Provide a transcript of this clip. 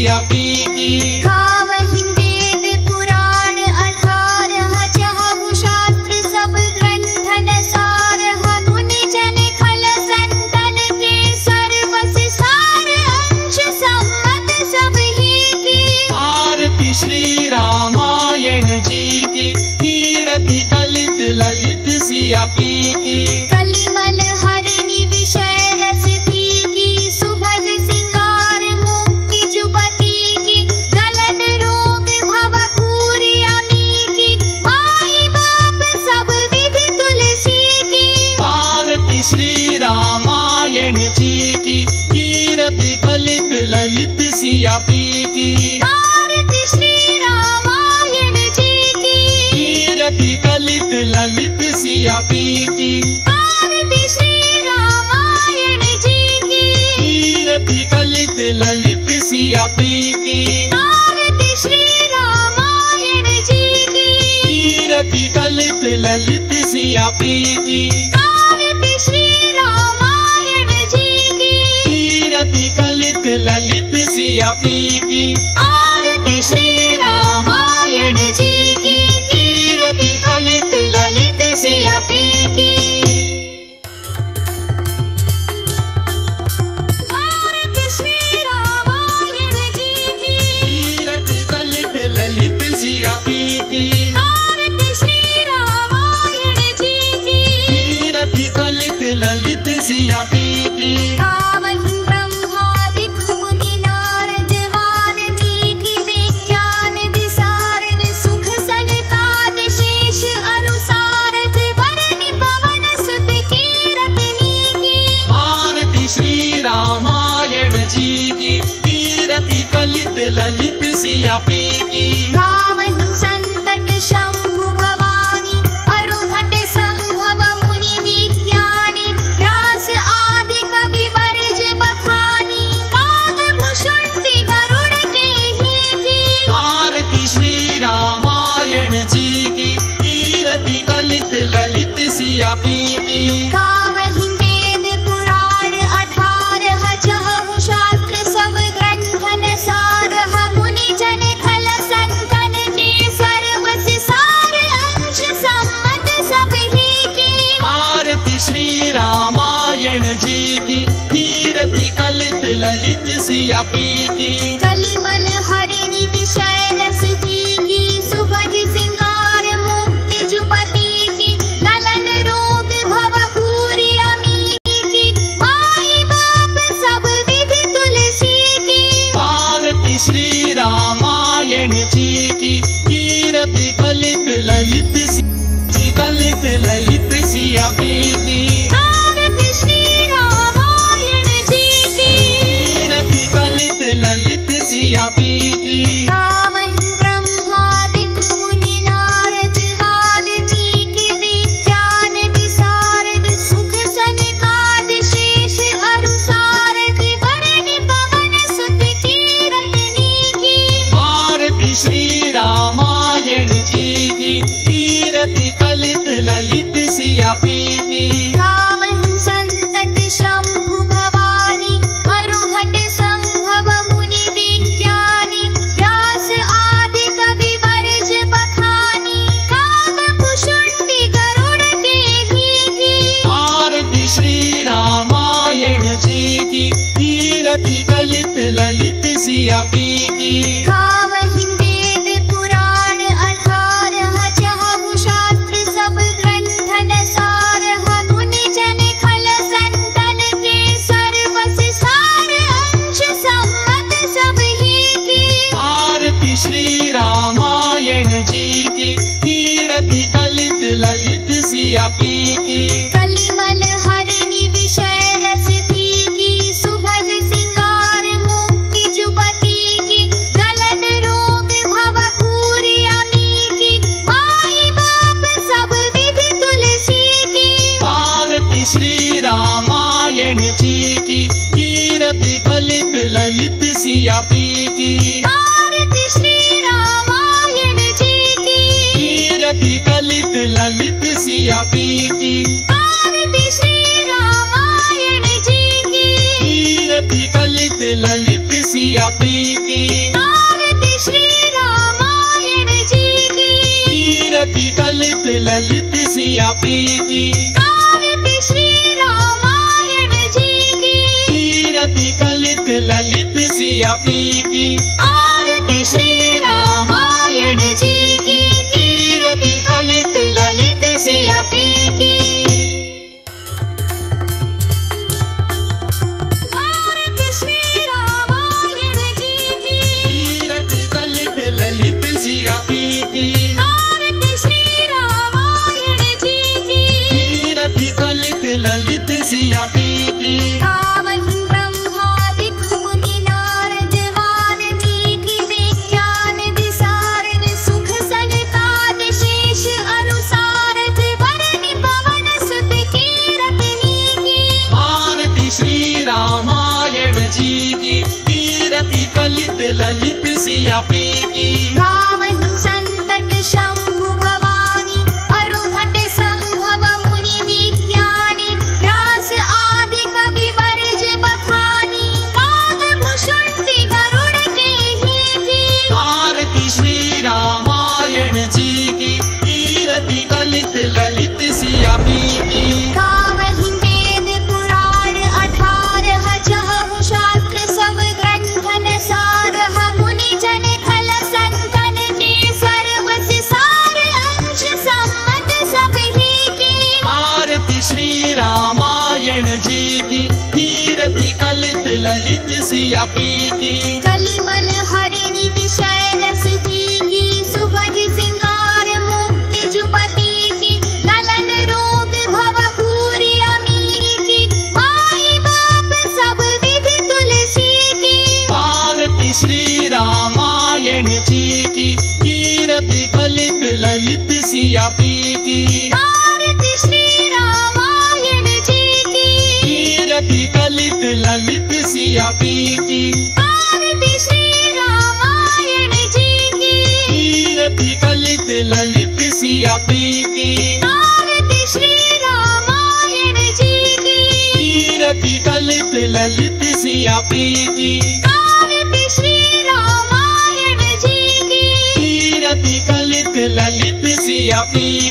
सिया पीती। गावहि वेद पुराण 18 जहाँ शास्त्र सब ग्रंथन सारः। मुनि जन खल संतन के सर्वस सार अंश सम्मत सब ही की। आरती श्री रामायण जी की कीर्ति कलित ललित सिया पीती। कलिमल हरिणि विषय रस की सुभग सिंगार मुक्ति जुबती की। गलन रोग भव पूरी अमी की। माई बाप सब विधि तुलसी की। आरती श्री रामायण जी की कीर्ति कलित ललित सिया पीती। आरती श्री रामायण जी की। कीर्ति कलित ललित सिया पीती। आरती श्री रामायण जी की। कीर्ति कलित ललित सिया पीती। आरती श्री रामायण जी की। कीर्ति कलित ललित सिया पीती। आरती श्री रामायण जी की। कीर्ति कलित ललित सिया पीती। आरती श्री रामायण जी की। कीर्ति कलित ललित सिया पीती। आरती श्री रामायण जी की। कीर्ति कलित ललित सिया पीती। आरती श्री रामायण जी की। कीर्ति कलित ललित सिया पीती। गावहि ब्रह्मादिक मुनि नारद वाल्मीकि विज्ञान विसारद सुख सनकाद शेष अनुसारद वरनि पवन सुत कीरतनी की। आरती श्री रामायण जी की कीर्ति कलित ललित सिया पीती। गावहि संतत शंभु भवानी अरुहत संभव मुनि विज्ञानी। व्यास आदि कवि वर्ज बखानी। काग भुषुंडि गरुड़ के ही की। आरती श्री रामायण जी की कीर्ति कलित ललित सिया पीती। गावहि वेद पुराण 18 जहाँ शास्त्र सब ग्रंथन सारः। मुनि जन खल संतन के सर्वस सार अंश सम्मत सब ही की। आरती श्री रामायण जी की कीर्ति कलित ललित सिया पीती। कलिमल हरिणि विषय रस की सुभग सिंगार मुक्ति जुबती की। गलन रोग भव पूरी अमी की। माई बाप सब विधि तुलसी की। आरती श्री रामायण जी की कीर्ति कलित ललित सिया पीती। आरती श्री रामायण जी की। कीर्ति कलित ललित सिया पीती। गावहि ब्रह्मादिक मुनि नारद वाल्मीकि विज्ञान विसारद सुख सनकाद शेष अनुसारद वरनि पवन सुत कीरतनी की। आरती श्री रामायण जी की कीर्ति कलित ललित सिया पीती। गावहि संतत शंभु भवानी अरुहत संभव मुनि विज्ञानी। व्यास आदि कवि वर्ज बखानी। काग भुषुंडि गरुड़ के ही की। आरती श्री रामायण जी की कीर्ति कलित ललित सिया पीती। गावहि वेद पुराण 18 जहाँ शास्त्र सब ग्रंथन सारः। मुनि जन खल संतन के सर्वस सार अंश सम्मत सब ही की। आरती श्री रामायण जी की कीर्ति कलित ललित सिया पीती। कलिमल हरिणि विषय रस की सुभग सिंगार मुक्ति जुबती की। गलन रोग भव पूरी अमी की। माई बाप सब विधि तुलसी की। आरती श्री रामायण जी की कीर्ति कलित ललित सिया पीती। आरती श्री रामायण जी की। कीर्ति कलित ललित सिया पीती। आरती श्री रामायण जी की। कीर्ति कलित ललित सिया पीती। ललित सिया प्रीति। आरती श्री रामायण जी की। कीरति कलित ललित सिया प्रीति। आरती श्री रामायण जी की। कीरति कलित ललित सिया प्रीति। आरती श्री रामायण जी की। कीरति कलित ललित सिया प्रीति। आरती श्री रामायण जी की। कीरति कलित ललित सिया प्रीति। गावहि ब्रह्मादित्य मुनि नारद वाल्मीकि विज्ञान विशारद सुख सनकाद शेष अनुसारद वरनि पवन सुत कीरतिनी की। आरती श्री रामायण जी की। कीरति कलित ललित सिया प्रीति। गावहि संतत शंभु भवानी अरुहत संभव मुनि विज्ञानी व्यास आदि कवि वर्ज बखानी काग भुषुंडि गरुड़ केहि। आरती श्री रामायण जी की। कीरति कलित ललित सिया प्रीति। गावहि वेद पुराण 18 जहु शास्त्र सब ग्रंथन सारह मुनि जन खल संतन के सर्वस सार अंश सम्मत सबहि की। आरती श्री रामायण जी की। कीरति कलित ललित सिया प्रीति। कलिमल हरिणि विषय रस दीगी सुभग सिंगार मुक्ति जुपति की। गलन रोग भव पूरी अमीरी की। माई बाप सब विधि तुलसी की। आरती श्री रामायण जी की। कीरति कलित ललित सिया प्रीति। आरती श्री रामायण जी की। कीरति कलित ललित सिया प्रीति। आरती श्री रामायण जी की। कीरति कलित ललित सिया प्रीति। आरती श्री रामायण जी की। कीरति कलित ललित सिया प्रीति। आरती श्री रामायण जी की। कीरति कलित ललित सिया प्रीति।